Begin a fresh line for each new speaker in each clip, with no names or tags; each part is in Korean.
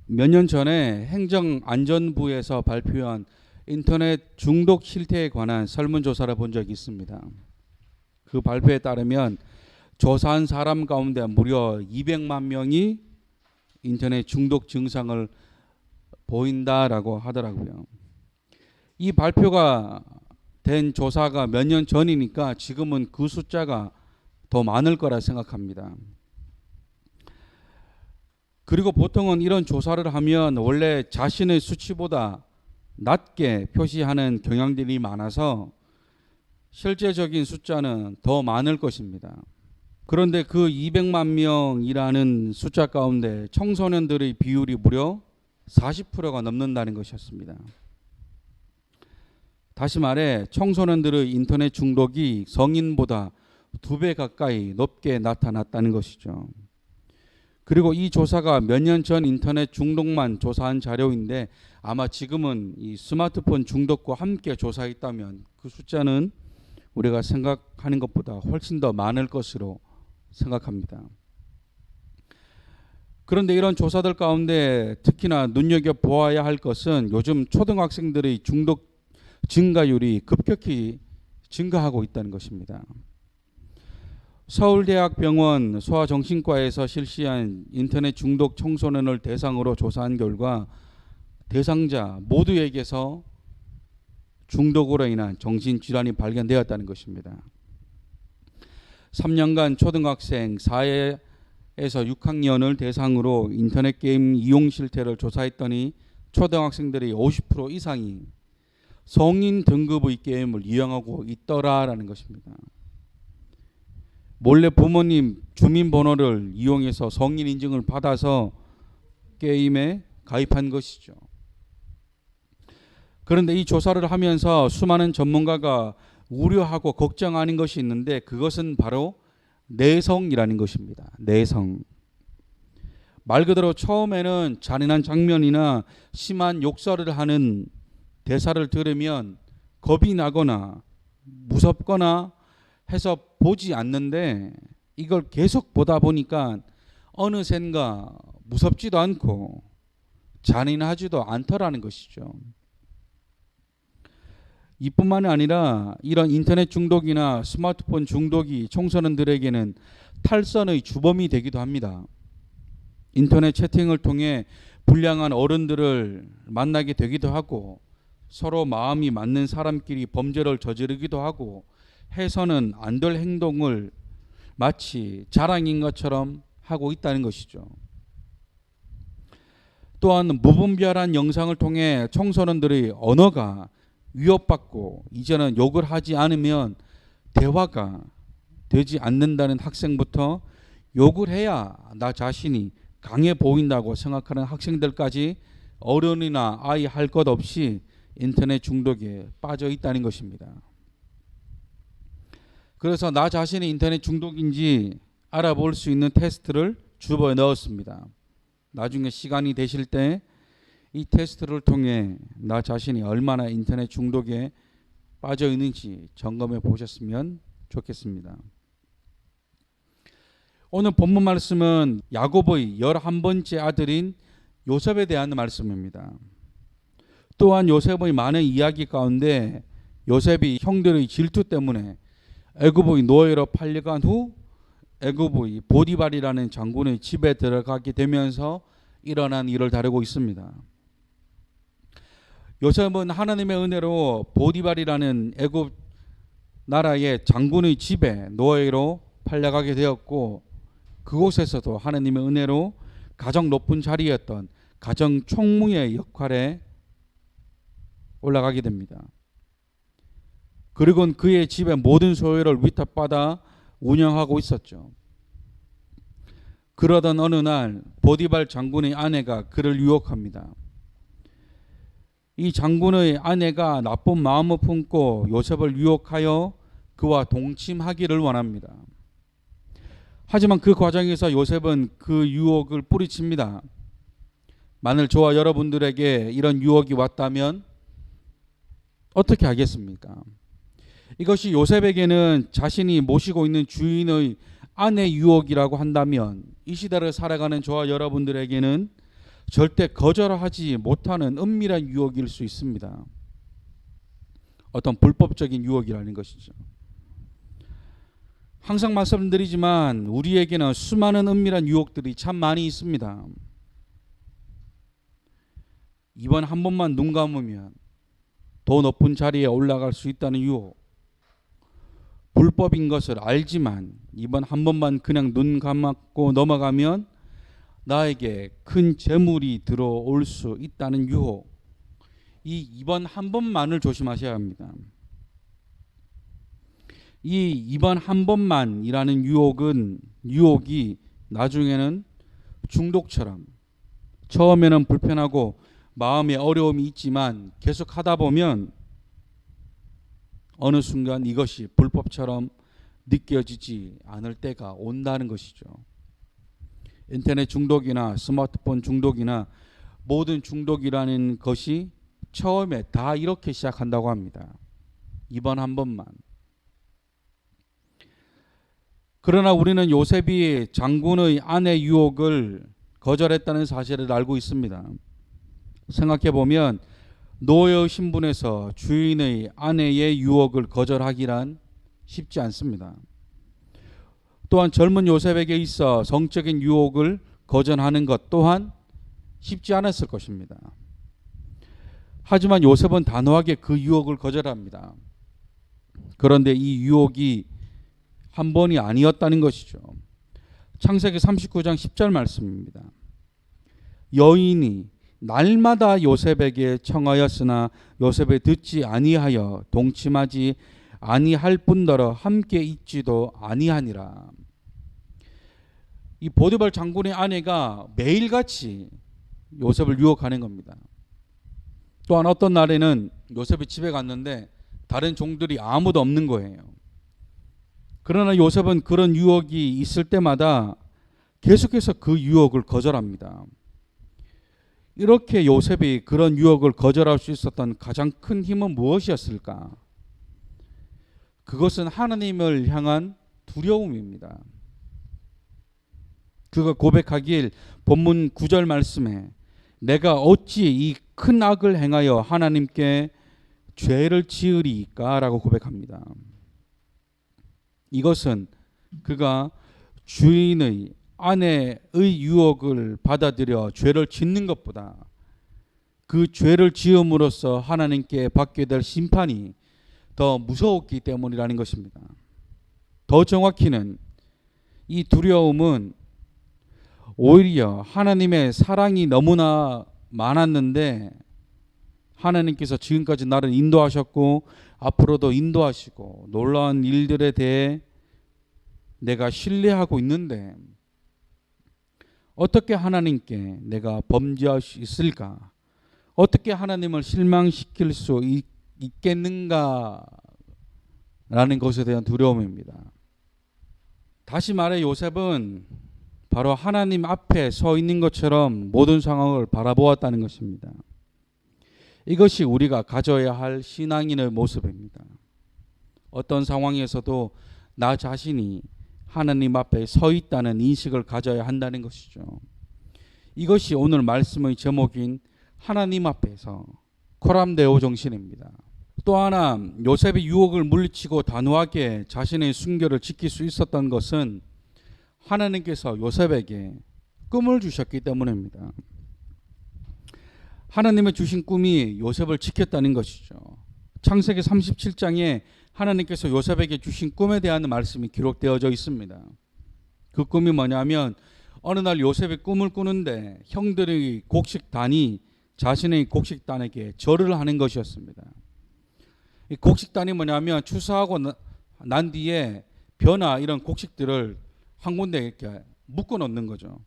몇 년 전에 행정안전부에서 발표한 인터넷 중독 실태에 관한 설문조사를 본 적이 있습니다. 그 발표에 따르면 조사한 사람 가운데 무려 200만 명이 인터넷 중독 증상을 보인다라고 하더라고요. 이 발표가 된 조사가 몇 년 전이니까 지금은 그 숫자가 더 많을 거라 생각합니다. 그리고 보통은 이런 조사를 하면 원래 자신의 수치보다 낮게 표시하는 경향들이 많아서 실제적인 숫자는 더 많을 것입니다. 그런데 그 200만 명이라는 숫자 가운데 청소년들의 비율이 무려 40%가 넘는다는 것이었습니다. 다시 말해 청소년들의 인터넷 중독이 성인보다 2배 가까이 높게 나타났다는 것이죠. 그리고 이 조사가 몇 년 전 인터넷 중독만 조사한 자료인데 아마 지금은 이 스마트폰 중독과 함께 조사했다면 그 숫자는 우리가 생각하는 것보다 훨씬 더 많을 것으로 생각합니다. 그런데 이런 조사들 가운데 특히나 눈여겨보아야 할 것은 요즘 초등학생들의 중독 증가율이 급격히 증가하고 있다는 것입니다. 서울대학병원 소아정신과에서 실시한 인터넷 중독 청소년을 대상으로 조사한 결과 대상자 모두에게서 중독으로 인한 정신질환이 발견되었다는 것입니다. 3년간 초등학생 4에서 6학년을 대상으로 인터넷 게임 이용 실태를 조사했더니 초등학생들이 50% 이상이 성인 등급의 게임을 이용하고 있더라라는 것입니다. 몰래 부모님 주민번호를 이용해서 성인 인증을 받아서 게임에 가입한 것이죠. 그런데 이 조사를 하면서 수많은 전문가가 우려하고 걱정하는 것이 있는데 그것은 바로 내성이라는 것입니다. 내성. 말 그대로 처음에는 잔인한 장면이나 심한 욕설을 하는 대사를 들으면 겁이 나거나 무섭거나 해서 보지 않는데 이걸 계속 보다 보니까 어느샌가 무섭지도 않고 잔인하지도 않더라는 것이죠. 이뿐만이 아니라 이런 인터넷 중독이나 스마트폰 중독이 청소년들에게는 탈선의 주범이 되기도 합니다. 인터넷 채팅을 통해 불량한 어른들을 만나게 되기도 하고 서로 마음이 맞는 사람끼리 범죄를 저지르기도 하고 해서는 안 될 행동을 마치 자랑인 것처럼 하고 있다는 것이죠. 또한 무분별한 영상을 통해 청소년들의 언어가 위협받고 이제는 욕을 하지 않으면 대화가 되지 않는다는 학생부터 욕을 해야 나 자신이 강해 보인다고 생각하는 학생들까지 어른이나 아이 할 것 없이 인터넷 중독에 빠져 있다는 것입니다. 그래서 나 자신이 인터넷 중독인지 알아볼 수 있는 테스트를 주보에 넣었습니다. 나중에 시간이 되실 때 이 테스트를 통해 나 자신이 얼마나 인터넷 중독에 빠져 있는지 점검해 보셨으면 좋겠습니다. 오늘 본문 말씀은 야곱의 11번째 아들인 요셉에 대한 말씀입니다. 또한 요셉의 많은 이야기 가운데 요셉이 형들의 질투 때문에 애굽의 노예로 팔려간 후 애굽의 보디발이라는 장군의 집에 들어가게 되면서 일어난 일을 다루고 있습니다. 요셉은 하나님의 은혜로 보디발이라는 애굽 나라의 장군의 집에 노예로 팔려가게 되었고 그곳에서도 하나님의 은혜로 가장 높은 자리였던 가정 총무의 역할에 올라가게 됩니다. 그리고 그의 집의 모든 소유를 위탁받아 운영하고 있었죠. 그러던 어느 날 보디발 장군의 아내가 그를 유혹합니다. 이 장군의 아내가 나쁜 마음을 품고 요셉을 유혹하여 그와 동침하기를 원합니다. 하지만 그 과정에서 요셉은 그 유혹을 뿌리칩니다. 만일 저와 여러분들에게 이런 유혹이 왔다면 어떻게 하겠습니까? 이것이 요셉에게는 자신이 모시고 있는 주인의 아내 유혹이라고 한다면 이 시대를 살아가는 저와 여러분들에게는 절대 거절하지 못하는 은밀한 유혹일 수 있습니다. 어떤 불법적인 유혹이라는 것이죠. 항상 말씀드리지만 우리에게는 수많은 은밀한 유혹들이 참 많이 있습니다. 이번 한 번만 눈 감으면 더 높은 자리에 올라갈 수 있다는 유혹, 불법인 것을 알지만 이번 한 번만 그냥 눈 감고 넘어가면 나에게 큰 재물이 들어올 수 있다는 유혹, 이번 한 번만을 조심하셔야 합니다. 이번 한 번만이라는 유혹이 나중에는 중독처럼 처음에는 불편하고 마음에 어려움이 있지만 계속 하다 보면 어느 순간 이것이 불법처럼 느껴지지 않을 때가 온다는 것이죠. 인터넷 중독이나 스마트폰 중독이나 모든 중독이라는 것이 처음에 다 이렇게 시작한다고 합니다. 이번 한 번만. 그러나 우리는 요셉이 장군의 아내 유혹을 거절했다는 사실을 알고 있습니다. 생각해 보면 노예 신분에서 주인의 아내의 유혹을 거절하기란 쉽지 않습니다. 또한 젊은 요셉에게 있어 성적인 유혹을 거절하는 것 또한 쉽지 않았을 것입니다. 하지만 요셉은 단호하게 그 유혹을 거절합니다. 그런데 이 유혹이 한 번이 아니었다는 것이죠. 창세기 39장 10절 말씀입니다. 여인이 날마다 요셉에게 청하였으나 요셉이 듣지 아니하여 동침하지 아니할 뿐더러 함께 있지도 아니하니라. 이 보디발 장군의 아내가 매일같이 요셉을 유혹하는 겁니다. 또한 어떤 날에는 요셉이 집에 갔는데 다른 종들이 아무도 없는 거예요. 그러나 요셉은 그런 유혹이 있을 때마다 계속해서 그 유혹을 거절합니다. 이렇게 요셉이 그런 유혹을 거절할 수 있었던 가장 큰 힘은 무엇이었을까? 그것은 하나님을 향한 두려움입니다. 그가 고백하길 본문 9절 말씀에 내가 어찌 이 큰 악을 행하여 하나님께 죄를 지으리까? 라고 고백합니다. 이것은 그가 주인의 아내의 유혹을 받아들여 죄를 짓는 것보다 그 죄를 지음으로써 하나님께 받게 될 심판이 더 무서웠기 때문이라는 것입니다. 더 정확히는 이 두려움은 오히려 하나님의 사랑이 너무나 많았는데 하나님께서 지금까지 나를 인도하셨고 앞으로도 인도하시고 놀라운 일들에 대해 내가 신뢰하고 있는데 어떻게 하나님께 내가 범죄할 수 있을까? 어떻게 하나님을 실망시킬 수 있겠는가? 라는 것에 대한 두려움입니다. 다시 말해 요셉은 바로 하나님 앞에 서 있는 것처럼 모든 상황을 바라보았다는 것입니다. 이것이 우리가 가져야 할 신앙인의 모습입니다. 어떤 상황에서도 나 자신이 하나님 앞에 서 있다는 인식을 가져야 한다는 것이죠. 이것이 오늘 말씀의 제목인 하나님 앞에서 코람데오 정신입니다. 또 하나 요셉이 유혹을 물리치고 단호하게 자신의 순결을 지킬 수 있었던 것은 하나님께서 요셉에게 꿈을 주셨기 때문입니다. 하나님의 주신 꿈이 요셉을 지켰다는 것이죠. 창세기 37장에 하나님께서 요셉에게 주신 꿈에 대한 말씀이 기록되어져 있습니다. 그 꿈이 뭐냐면 어느 날 요셉이 꿈을 꾸는데 형들의 곡식단이 자신의 곡식단에게 절을 하는 것이었습니다. 이 곡식단이 뭐냐면 추수하고 난 뒤에 벼나 이런 곡식들을 한 군데 이렇게 묶어 놓는 거죠.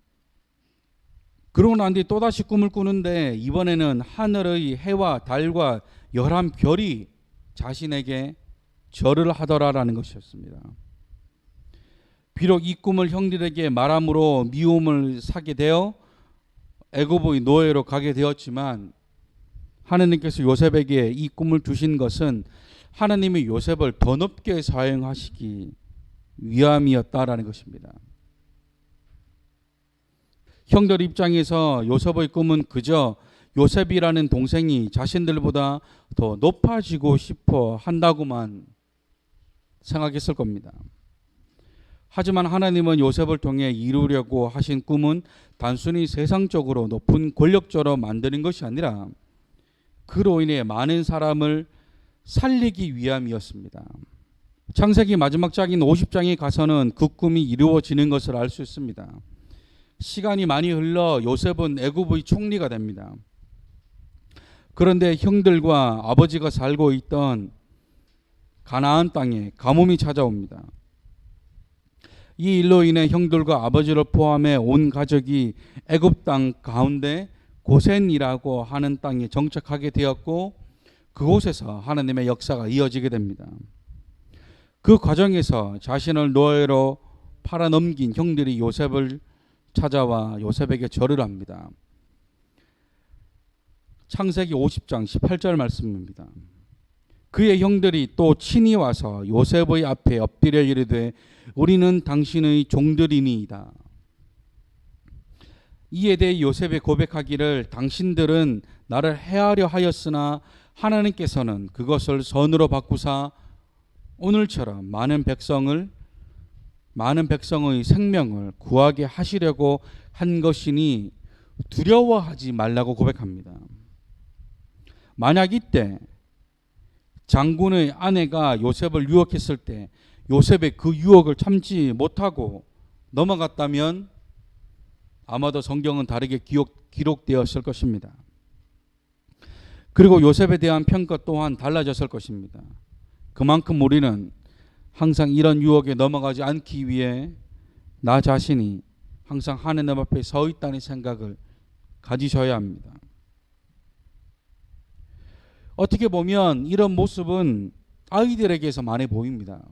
그러고 난 뒤에 또다시 꿈을 꾸는데 이번에는 하늘의 해와 달과 열한 별이 자신에게 절을 하더라라는 것이었습니다. 비록 이 꿈을 형들에게 말함으로 미움을 사게 되어 애굽의 노예로 가게 되었지만 하나님께서 요셉에게 이 꿈을 주신 것은 하나님이 요셉을 더 높게 사용하시기 위함이었다라는 것입니다. 형들 입장에서 요셉의 꿈은 그저 요셉이라는 동생이 자신들보다 더 높아지고 싶어 한다고만 생각했을 겁니다. 하지만 하나님은 요셉을 통해 이루려고 하신 꿈은 단순히 세상적으로 높은 권력자로 만드는 것이 아니라 그로 인해 많은 사람을 살리기 위함이었습니다. 창세기 마지막 장인 50장에 가서는 그 꿈이 이루어지는 것을 알 수 있습니다. 시간이 많이 흘러 요셉은 애굽의 총리가 됩니다. 그런데 형들과 아버지가 살고 있던 가나안 땅에 가뭄이 찾아옵니다. 이 일로 인해 형들과 아버지를 포함해 온 가족이 애굽 땅 가운데 고센이라고 하는 땅에 정착하게 되었고 그곳에서 하나님의 역사가 이어지게 됩니다. 그 과정에서 자신을 노예로 팔아넘긴 형들이 요셉을 찾아와 요셉에게 절을 합니다. 창세기 50장 18절 말씀입니다. 그의 형들이 또 친히 와서 요셉의 앞에 엎드려 이르되 우리는 당신의 종들이니이다. 이에 대해 요셉이 고백하기를 당신들은 나를 해하려 하였으나 하나님께서는 그것을 선으로 바꾸사 오늘처럼 많은 백성의 생명을 구하게 하시려고 한 것이니 두려워하지 말라고 고백합니다. 만약 이때 장군의 아내가 요셉을 유혹했을 때 요셉의 그 유혹을 참지 못하고 넘어갔다면 아마도 성경은 다르게 기록되었을 것입니다. 그리고 요셉에 대한 평가 또한 달라졌을 것입니다. 그만큼 우리는 항상 이런 유혹에 넘어가지 않기 위해 나 자신이 항상 하나님 앞에 서 있다는 생각을 가지셔야 합니다. 어떻게 보면 이런 모습은 아이들에게서 많이 보입니다.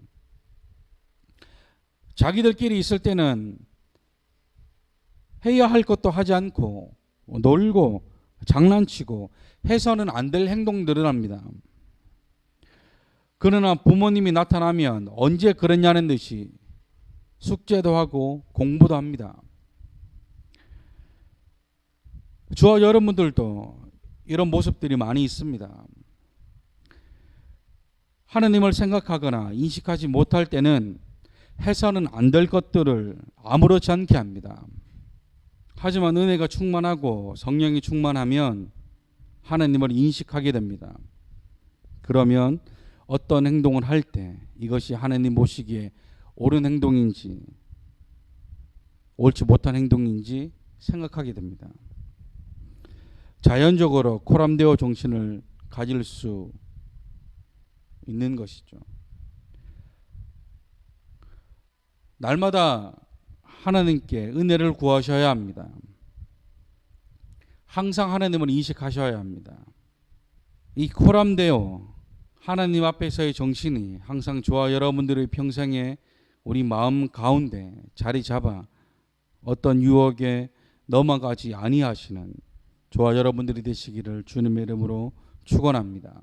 자기들끼리 있을 때는 해야 할 것도 하지 않고 놀고 장난치고 해서는 안 될 행동들을 합니다. 그러나 부모님이 나타나면 언제 그랬냐는 듯이 숙제도 하고 공부도 합니다. 저와 여러분들도 이런 모습들이 많이 있습니다. 하나님을 생각하거나 인식하지 못할 때는 해서는 안 될 것들을 아무렇지 않게 합니다. 하지만 은혜가 충만하고 성령이 충만하면 하나님을 인식하게 됩니다. 그러면 어떤 행동을 할 때 이것이 하나님 보시기에 옳은 행동인지 옳지 못한 행동인지 생각하게 됩니다. 자연적으로 코람데오 정신을 가질 수 있는 것이죠. 날마다 하나님께 은혜를 구하셔야 합니다. 항상 하나님을 인식하셔야 합니다. 이 코람데오 하나님 앞에서의 정신이 항상 저와 여러분들의 평생에 우리 마음 가운데 자리 잡아 어떤 유혹에 넘어가지 아니하시는 저와 여러분들이 되시기를 주님의 이름으로 축원합니다.